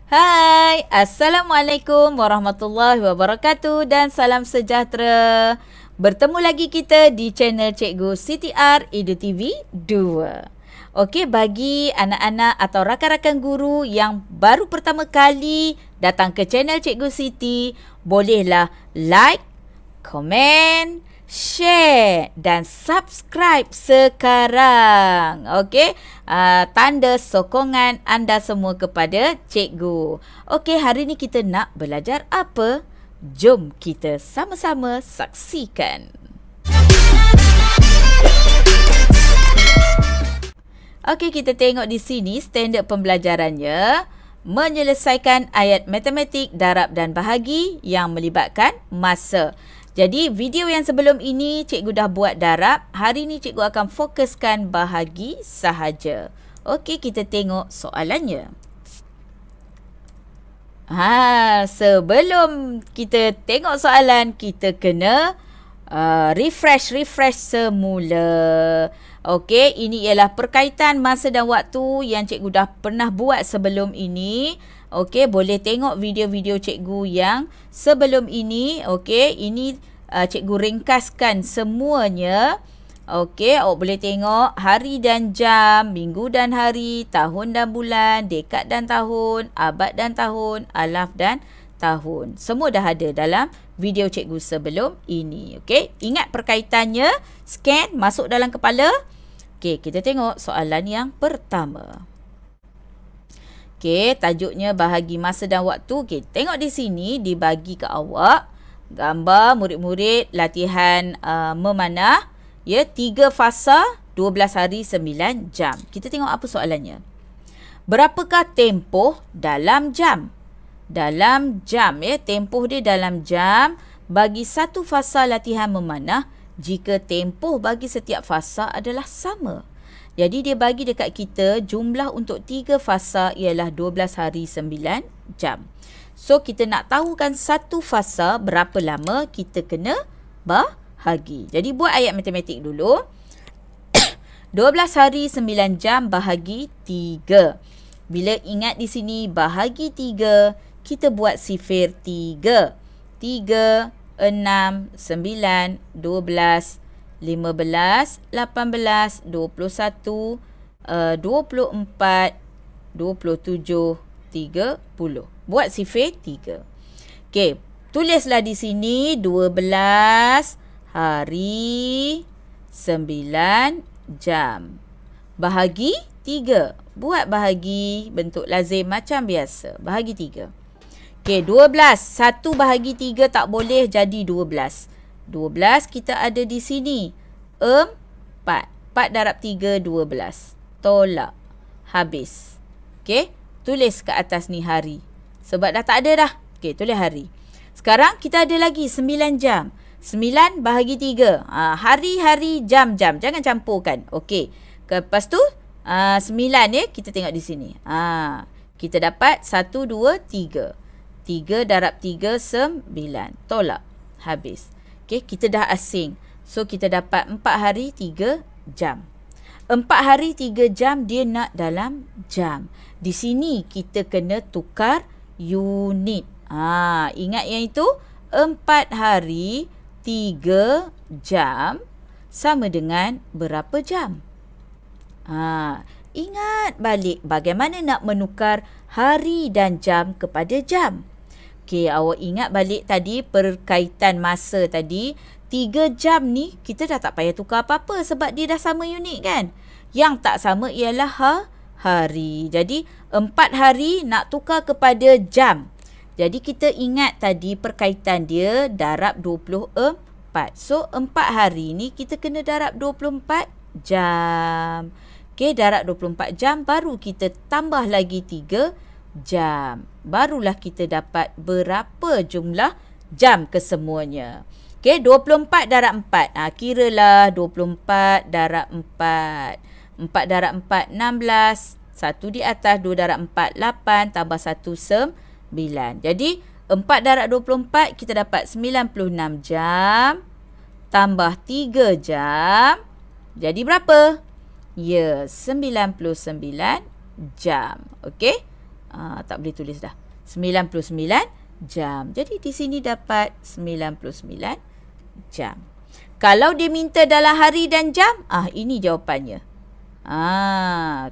Hai, Assalamualaikum warahmatullahi wabarakatuh dan salam sejahtera. Bertemu lagi kita di channel Cikgu CTR Edu TV 2. Okey, bagi anak-anak atau rakan-rakan guru yang baru pertama kali datang ke channel Cikgu Siti, bolehlah like, komen, share dan subscribe sekarang. Okey, tanda sokongan anda semua kepada cikgu. Okey, hari ni kita nak belajar apa? Jom kita sama-sama saksikan. Okey, kita tengok di sini standard pembelajarannya. Menyelesaikan ayat matematik, darab dan bahagi yang melibatkan masa. Jadi video yang sebelum ini cikgu dah buat darab. Hari ni cikgu akan fokuskan bahagi sahaja. Okey, kita tengok soalannya. Sebelum kita tengok soalan, kita kena refresh semula. Okey, ini ialah perkaitan masa dan waktu yang cikgu dah pernah buat sebelum ini. Okey, boleh tengok video-video cikgu yang sebelum ini. Okey, ini cikgu ringkaskan semuanya. Okey, awak boleh tengok hari dan jam, minggu dan hari, tahun dan bulan, dekad dan tahun, abad dan tahun, alaf dan tahun. Semua dah ada dalam video cikgu sebelum ini. Okey, ingat perkaitannya, scan, masuk dalam kepala. Okey, kita tengok soalan yang pertama. Okey, tajuknya bahagi masa dan waktu. Okey, tengok di sini dibagi ke awak gambar murid-murid latihan memanah, ya, 3 fasa 12 hari 9 jam. Kita tengok apa soalannya. Berapakah tempoh dalam jam? Dalam jam, ya, tempoh dia dalam jam bagi satu fasa latihan memanah jika tempoh bagi setiap fasa adalah sama. Jadi dia bagi dekat kita jumlah untuk 3 fasa ialah 12 hari 9 jam. So kita nak tahu kan satu fasa berapa lama, kita kena bahagi. Jadi buat ayat matematik dulu. 12 hari 9 jam bahagi 3. Bila ingat di sini bahagi 3, kita buat sifir 3. 3, 6, 9, 12, 15, 18, 21, 24, 27, 30. Buat sifir 3. Okey, tulislah di sini 12 hari 9 jam. Bahagi 3. Buat bahagi bentuk lazim macam biasa. Bahagi 3. Okey, 12. 1 bahagi 3 tak boleh, jadi 12. 12 kita ada di sini 4. 4 darab 3, 12. Tolak. Habis. Okey, tulis ke atas ni hari. Sebab dah tak ada dah. Okey, tulis hari. Sekarang kita ada lagi 9 jam. 9 bahagi 3. Hari-hari, jam-jam. Jangan campurkan. Okey. Lepas tu 9 ya, kita tengok di sini. Kita dapat 1, 2, 3. 3 darab 3, 9. Tolak. Habis. Okey, kita dah asing. So, kita dapat 4 hari 3 jam. 4 hari 3 jam dia nak dalam jam. Di sini kita kena tukar unit. Ingat yang itu 4 hari 3 jam sama dengan berapa jam? Ingat balik bagaimana nak menukar hari dan jam kepada jam. Okey, awak ingat balik tadi perkaitan masa tadi. 3 jam ni kita dah tak payah tukar apa-apa sebab dia dah sama unit kan. Yang tak sama ialah hari. Jadi 4 hari nak tukar kepada jam. Jadi kita ingat tadi perkaitan dia darab 24. So 4 hari ni kita kena darab 24 jam. Okey, darab 24 jam baru kita tambah lagi 3 jam. Barulah kita dapat berapa jumlah jam kesemuanya. Okey, 24 darab 4. Kiralah 24 darab 4. 4 darab 4, 16. 1 di atas, 2 darab 4, 8. Tambah 1, 9. Jadi, 4 darab 24, kita dapat 96 jam. Tambah 3 jam. Jadi berapa? Ya, 99 jam. Okey? Tak boleh tulis dah. 99 jam. Jadi di sini dapat 99 jam. Kalau dia minta dalam hari dan jam, ini jawapannya.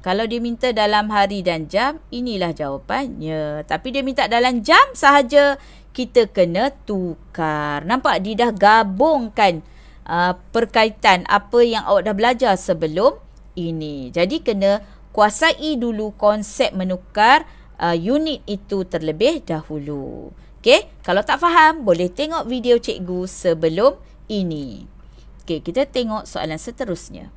Kalau dia minta dalam hari dan jam, inilah jawapannya. Tapi dia minta dalam jam sahaja, kita kena tukar. Nampak dia dah gabungkan perkaitan apa yang awak dah belajar sebelum ini. Jadi kena kuasai dulu konsep menukar unit itu terlebih dahulu. Okey, kalau tak faham boleh tengok video cikgu sebelum ini. Okey, kita tengok soalan seterusnya.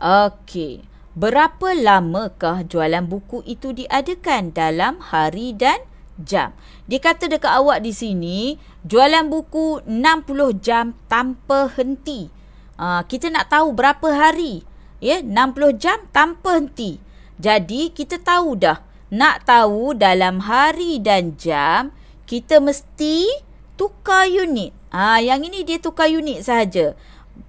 Okey, berapa lamakah jualan buku itu diadakan dalam hari dan jam? Dia kata dekat awak di sini, jualan buku 60 jam tanpa henti. Kita nak tahu berapa hari. 60 jam tanpa henti. Jadi kita tahu dah, nak tahu dalam hari dan jam, kita mesti tukar unit. Yang ini dia tukar unit sahaja.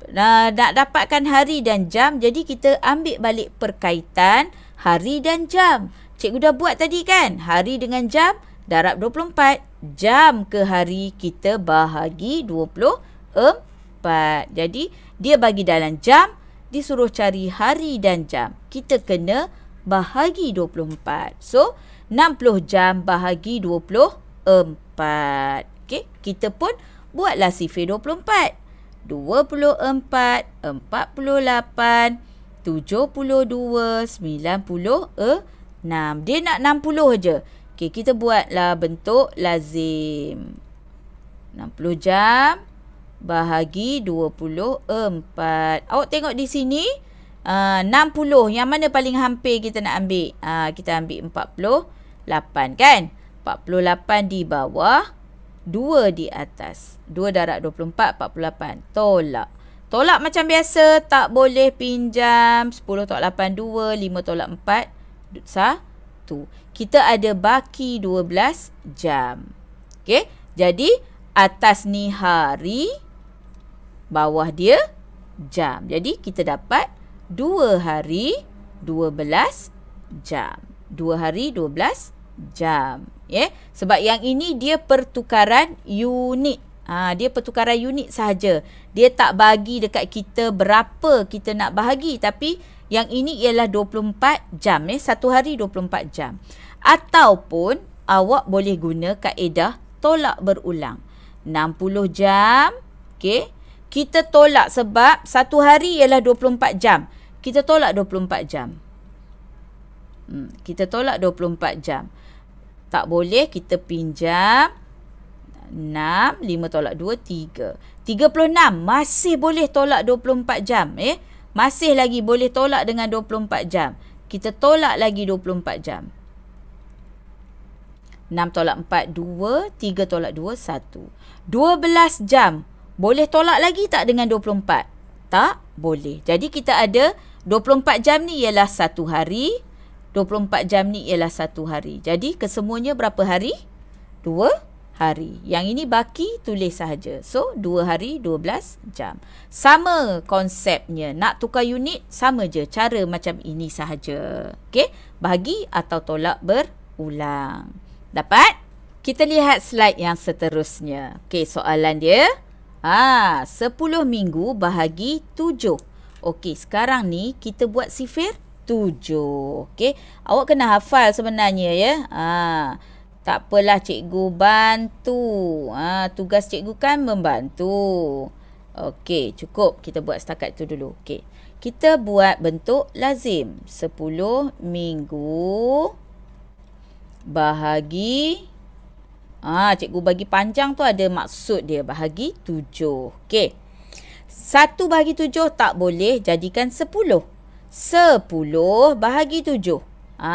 Nak dapatkan hari dan jam, jadi kita ambil balik perkaitan hari dan jam. Cikgu dah buat tadi kan, hari dengan jam darab 24, jam ke hari kita bahagi 24. Jadi dia bagi dalam jam, disuruh cari hari dan jam. Kita kena bahagi 24. So 60 jam bahagi 24. Okey, kita pun buatlah sifir 24. 24, 48, 72, 96. Dia nak 60 je. Okey, kita buatlah bentuk lazim. 60 jam bahagi 24. Awak tengok di sini, 60. Yang mana paling hampir kita nak ambil? Kita ambil 48 kan? 48 di bawah, 2 di atas. 2 darab 24, 48. Tolak. Tolak macam biasa, tak boleh pinjam. 10 tolak 8, 2. 5 tolak 4, 1. Kita ada baki 12 jam. Okey, jadi atas ni hari, bawah dia jam. Jadi kita dapat 2 hari 12 jam. 2 hari 12 jam. Sebab yang ini dia pertukaran unit. Dia pertukaran unit sahaja. Dia tak bagi dekat kita berapa kita nak bahagi. Tapi yang ini ialah 24 jam. Satu hari 24 jam. Ataupun awak boleh guna kaedah tolak berulang. 60 jam. Okay. Kita tolak sebab satu hari ialah 24 jam. Kita tolak 24 jam. Kita tolak 24 jam. Tak boleh kita pinjam 6, 5 tolak 2, 3. 36 masih boleh tolak 24 jam. Masih lagi boleh tolak dengan 24 jam. Kita tolak lagi 24 jam. 6 tolak 4, 2. 3 tolak 2, 1. 12 jam. Boleh tolak lagi tak dengan 24? Tak boleh. Jadi kita ada 24 jam ni ialah satu hari. 24 jam ni ialah satu hari. Jadi kesemuanya berapa hari? 2 hari. Yang ini baki, tulis sahaja. So 2 hari 12 jam. Sama konsepnya. Nak tukar unit, sama je. Cara macam ini sahaja. Okey, bahagi atau tolak berulang. Dapat? Kita lihat slide yang seterusnya. Okey, soalan dia. 10 minggu bahagi 7. Okey, sekarang ni kita buat sifir 7. Okey, awak kena hafal sebenarnya ya. Tak apalah, cikgu bantu. Tugas cikgu kan membantu. Okey, cukup kita buat setakat itu dulu. Okey, kita buat bentuk lazim. 10 minggu bahagi, cikgu bagi panjang tu ada maksud dia, bahagi 7. Okey, 1 bahagi 7 tak boleh, jadikan 10. 10 bahagi 7.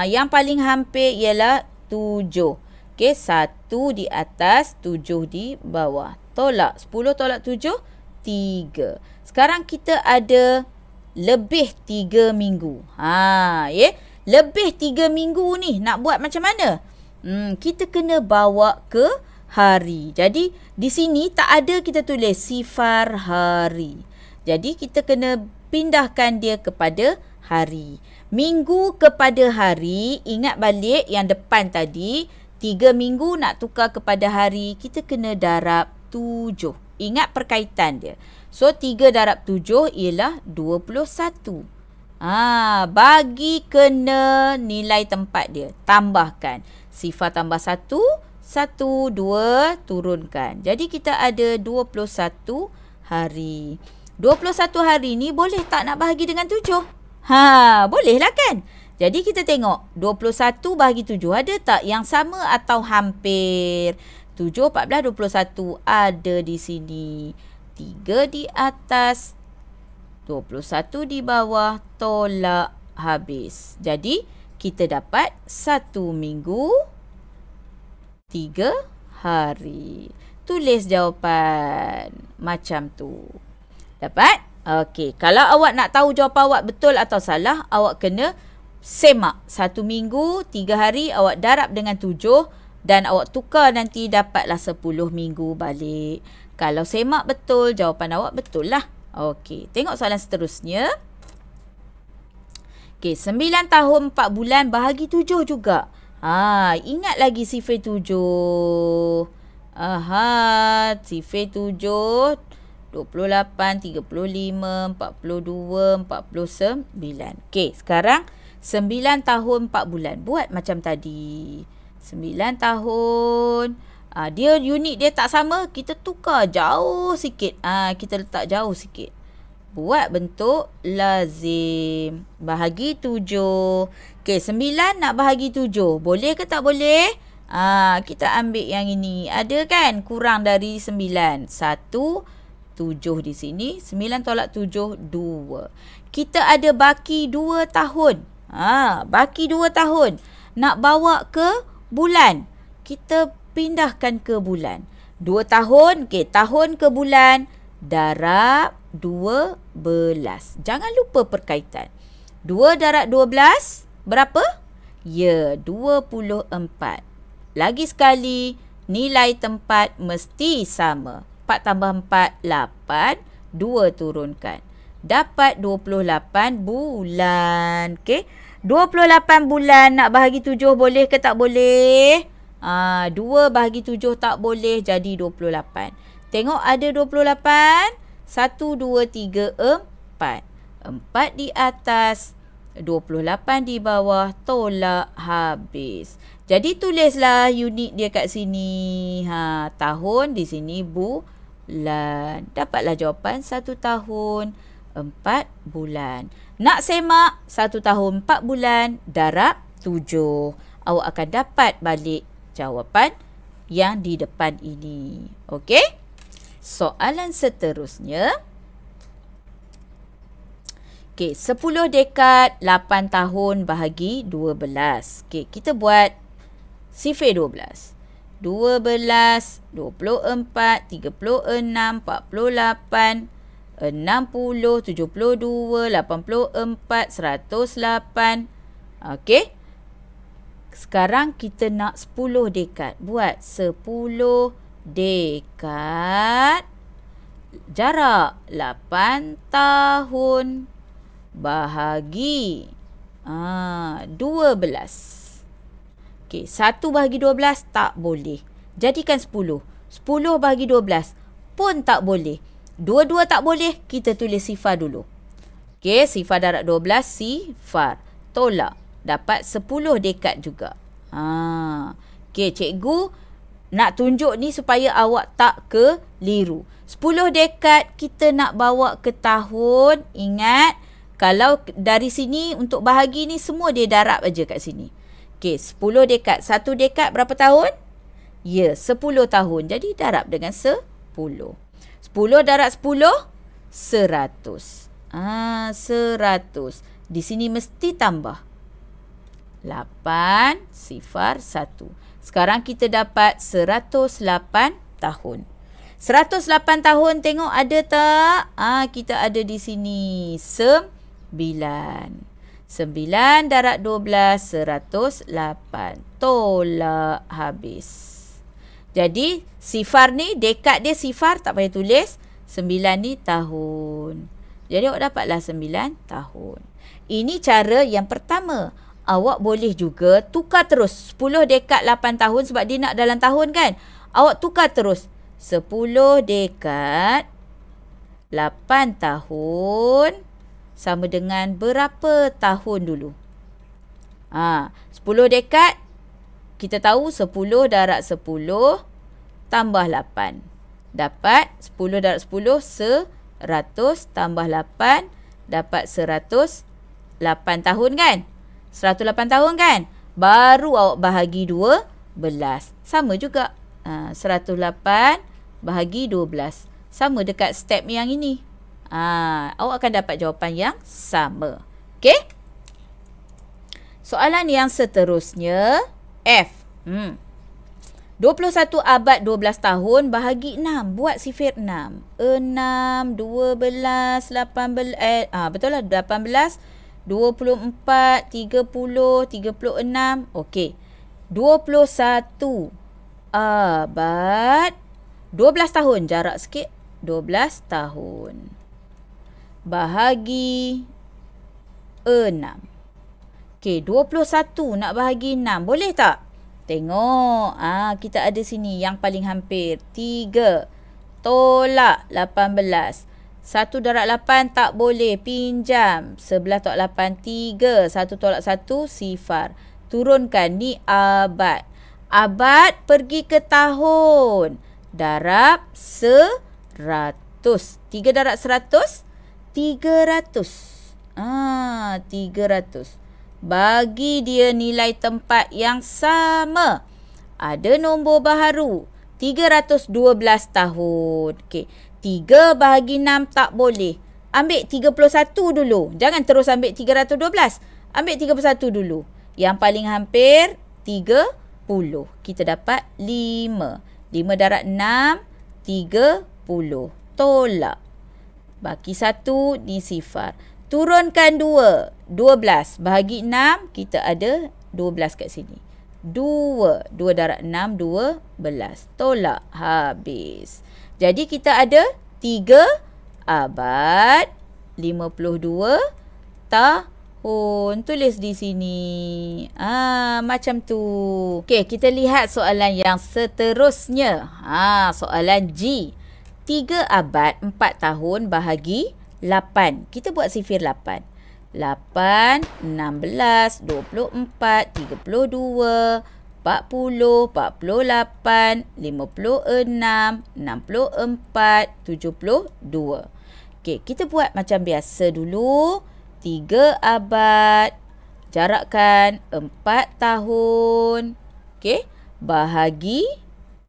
Yang paling hampir ialah 7. Okey, 1 di atas, 7 di bawah. Tolak. 10 tolak 7, 3. Sekarang kita ada lebih 3 minggu. Lebih 3 minggu ni nak buat macam mana? Kita kena bawa ke hari. Jadi di sini tak ada kita tulis sifar hari. Jadi kita kena pindahkan dia kepada hari. Minggu kepada hari, ingat balik yang depan tadi, 3 minggu nak tukar kepada hari, kita kena darab 7. Ingat perkaitan dia. So, 3 darab 7 ialah 21. Bagi kena nilai tempat dia. Tambahkan. Sifar tambah 1, 1, 2, turunkan. Jadi, kita ada 21 hari. 21 hari ni boleh tak nak bahagi dengan 7? Boleh lah kan? Jadi kita tengok 21 bahagi 7 ada tak yang sama atau hampir? 7, 14, 21 ada di sini. 3 di atas, 21 di bawah, tolak habis. Jadi kita dapat 1 minggu 3 hari. Tulis jawapan macam tu. Dapat? Okey, kalau awak nak tahu jawapan awak betul atau salah, awak kena semak 1 minggu, 3 hari, awak darab dengan 7 dan awak tukar nanti dapatlah 10 minggu balik. Kalau semak betul, jawapan awak betul lah. Okey, tengok soalan seterusnya. Okey, 9 tahun 4 bulan bahagi 7 juga. Ingat lagi sifir 7. Sifir 7. 28, 35, 42, 49. Okey, sekarang 9 tahun 4 bulan. Buat macam tadi. 9 tahun. Dia unit dia tak sama, kita tukar jauh sikit. Kita letak jauh sikit. Buat bentuk lazim. Bahagi 7. Okey, 9 nak bahagi 7. Boleh ke tak boleh? Kita ambil yang ini. Ada kan kurang dari 9. 1, 7 di sini. 9 tolak 7, 2. Kita ada baki 2 tahun. Baki 2 tahun. Nak bawa ke bulan. Kita pindahkan ke bulan. 2 tahun. Okey, tahun ke bulan. Darab 12. Jangan lupa perkaitan. 2 darab 12. Berapa? Ya, 24. Lagi sekali, nilai tempat mesti sama. 4 tambah 4, 8. 2 turunkan. Dapat 28 bulan. Okey. 28 bulan nak bahagi 7 boleh ke tak boleh? 2 bahagi 7 tak boleh, jadi 28. Tengok ada 28. 1, 2, 3, 4. 4 di atas, 28 di bawah, tolak habis. Jadi tulislah unit dia kat sini. Tahun di sini bulan. Dapatlah jawapan 1 tahun 4 bulan. Nak semak 1 tahun 4 bulan darab 7. Awak akan dapat balik jawapan yang di depan ini. Okey? Soalan seterusnya. Okey, 10 dekad 8 tahun bahagi 12. Okey, kita buat sifir 12. 12, 24, 36, 48, 60, 72, 84, 108. Okey. Sekarang kita nak 10 dekad. Buat 10 dekad. Jarak 8 tahun bahagi 12. Okey, 1 bahagi 12 tak boleh. Jadikan 10. 10 bahagi 12 pun tak boleh. Dua-dua tak boleh, kita tulis sifar dulu. Okey, sifar darab 12, sifar. Tolak. Dapat 10 dekad juga. Okey, cikgu nak tunjuk ni supaya awak tak keliru. 10 dekad kita nak bawa ke tahun. Ingat, kalau dari sini untuk bahagi ni semua dia darab aja kat sini. Okey, 10 dekad. 1 dekad berapa tahun? Ya, 10 tahun. Jadi darab dengan 10. 10 darab 10, 100. 100. Di sini mesti tambah. 8, sifar 1. Sekarang kita dapat 108 tahun. 108 tahun tengok ada tak? Kita ada di sini 9. 9 darab 12, 108. Tolak habis. Jadi, sifar ni, dekad dia sifar, tak payah tulis. 9 ni tahun. Jadi, awak dapatlah 9 tahun. Ini cara yang pertama. Awak boleh juga tukar terus. 10 dekad 8 tahun sebab dia nak dalam tahun kan. Awak tukar terus. 10 dekad 8 tahun sama dengan berapa tahun dulu? 10 dekad, kita tahu 10 darab 10 tambah 8. Dapat 10 darab 10, 100 tambah 8, dapat 108 tahun kan? 108 tahun kan? Baru awak bahagi 12. Sama juga. 108 bahagi 12. Sama dekat step yang ini. Awak akan dapat jawapan yang sama. Okey? Soalan yang seterusnya, F. 21 abad 12 tahun bahagi 6. Buat sifir 6. 6, 12, 18, betul lah 18, 24, 30, 36. Okey. 21 abad 12 tahun. Jarak sikit. 12 tahun. Bahagi 6. Okey, 21 nak bahagi 6. Boleh tak? Tengok. Kita ada sini yang paling hampir. 3 tolak 18. 1 darab 8 tak boleh. Pinjam. 11 tolak 8, 3. 1 tolak 1, sifar. Turunkan. Ni abad. Abad pergi ke tahun. Darab 100. 3 darab 100, 300. 300. Bagi dia nilai tempat yang sama. Ada nombor baharu. 312 tahun. Okey. 3 bahagi 6 tak boleh. Ambil 31 dulu. Jangan terus ambil 312. Ambil 31 dulu. Yang paling hampir 30. Kita dapat 5. 5 darab 6, 30. Tolak. Baki 1, ni sifar. Turunkan 2. 12 bahagi 6, kita ada 12 kat sini. 2. 2 darab 6, 12. Tolak. Habis. Jadi kita ada 3 abad 52 tahun. Tulis di sini. Macam tu. Okey, kita lihat soalan yang seterusnya. Soalan G. 3 abad 4 tahun bahagi 8. Kita buat sifir 8. 8, 16, 24, 32, 40, 48, 56, 64, 72. Okey, kita buat macam biasa dulu. 3 abad. Jarakkan 4 tahun. Okey, bahagi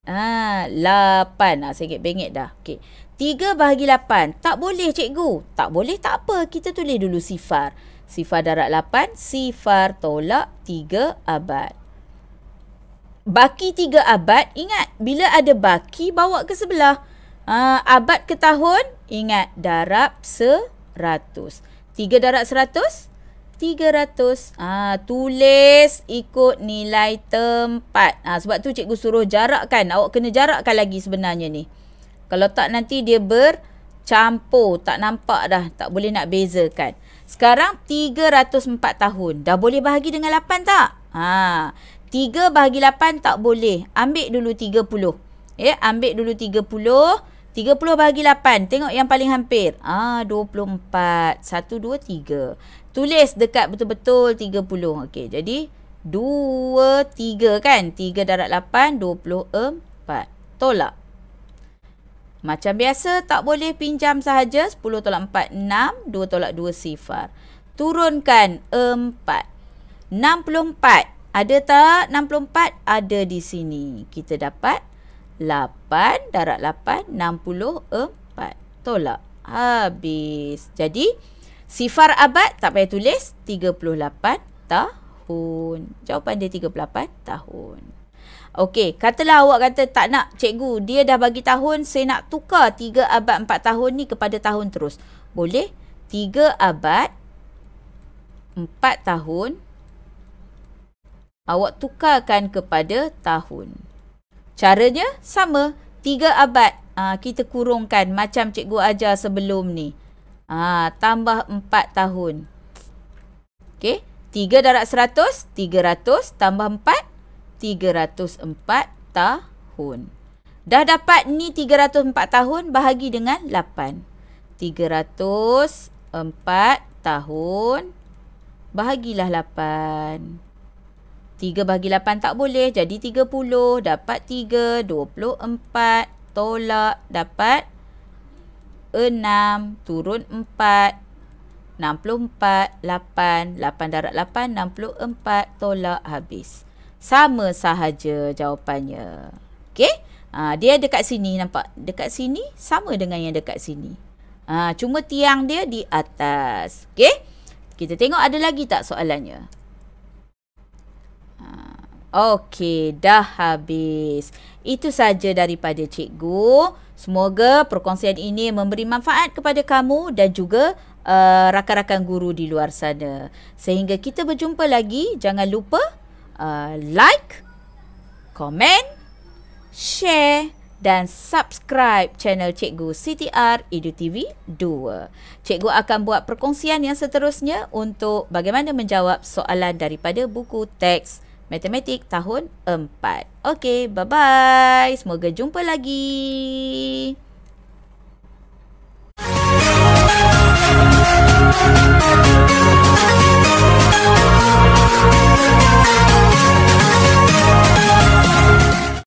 8. Saya bengek dah. Okey. 3 bahagi 8. Tak boleh cikgu. Tak boleh tak apa. Kita tulis dulu sifar. Sifar darab 8. Sifar tolak 3 abad. Baki 3 abad. Ingat. Bila ada baki bawa ke sebelah. Abad ke tahun. Ingat. Darab 100. 3 darab 100. 300. Tulis ikut nilai tempat. Sebab tu cikgu suruh jarakkan. Awak kena jarakkan lagi sebenarnya ni. Kalau tak nanti dia bercampur. Tak nampak dah. Tak boleh nak bezakan. Sekarang 304 tahun. Dah boleh bahagi dengan 8 tak? 3 bahagi 8 tak boleh. Ambil dulu 30. Ambil dulu 30. 30 bahagi 8. Tengok yang paling hampir. 24. 1, 2, 3. Tulis dekat betul-betul 30. Okey, jadi 2, 3 kan? 3 darab 8, 24. Tolak. Macam biasa, tak boleh pinjam sahaja. 10 tolak 4, 6. 2 tolak 2, sifar. Turunkan 4. 64. Ada tak 64? Ada di sini. Kita dapat 8 darab 8, 64. Tolak. Habis. Jadi, sifar abad tak payah tulis. 38 tahun. Jawapan dia 38 tahun. Okey, katalah awak kata tak nak cikgu. Dia dah bagi tahun. Saya nak tukar 3 abad 4 tahun ni kepada tahun terus. Boleh? 3 abad 4 tahun. Awak tukarkan kepada tahun. Caranya sama. 3 abad. Kita kurungkan macam cikgu ajar sebelum ni. Tambah 4 tahun. Okey. 3 darab 100, 300 tambah 4, 304 tahun. Dah dapat ni 304 tahun, bahagi dengan 8. 304 tahun, bahagilah 8. 3 bahagi 8 tak boleh, jadi 30. Dapat 3, 24. Tolak, dapat 6. Turun 4. 64, 8. 8 darab 8, 64. Tolak, habis. Sama sahaja jawapannya. Okey? Dia dekat sini, nampak? Dekat sini sama dengan yang dekat sini. Cuma tiang dia di atas. Okey? Kita tengok ada lagi tak soalannya. Okey, dah habis. Itu saja daripada cikgu. Semoga perkongsian ini memberi manfaat kepada kamu dan juga rakan-rakan guru di luar sana. Sehingga kita berjumpa lagi, jangan lupa like, komen, share dan subscribe channel Cikgu CTR Edu TV 2. Cikgu akan buat perkongsian yang seterusnya untuk bagaimana menjawab soalan daripada buku teks Matematik tahun 4. Okey, bye-bye. Semoga jumpa lagi.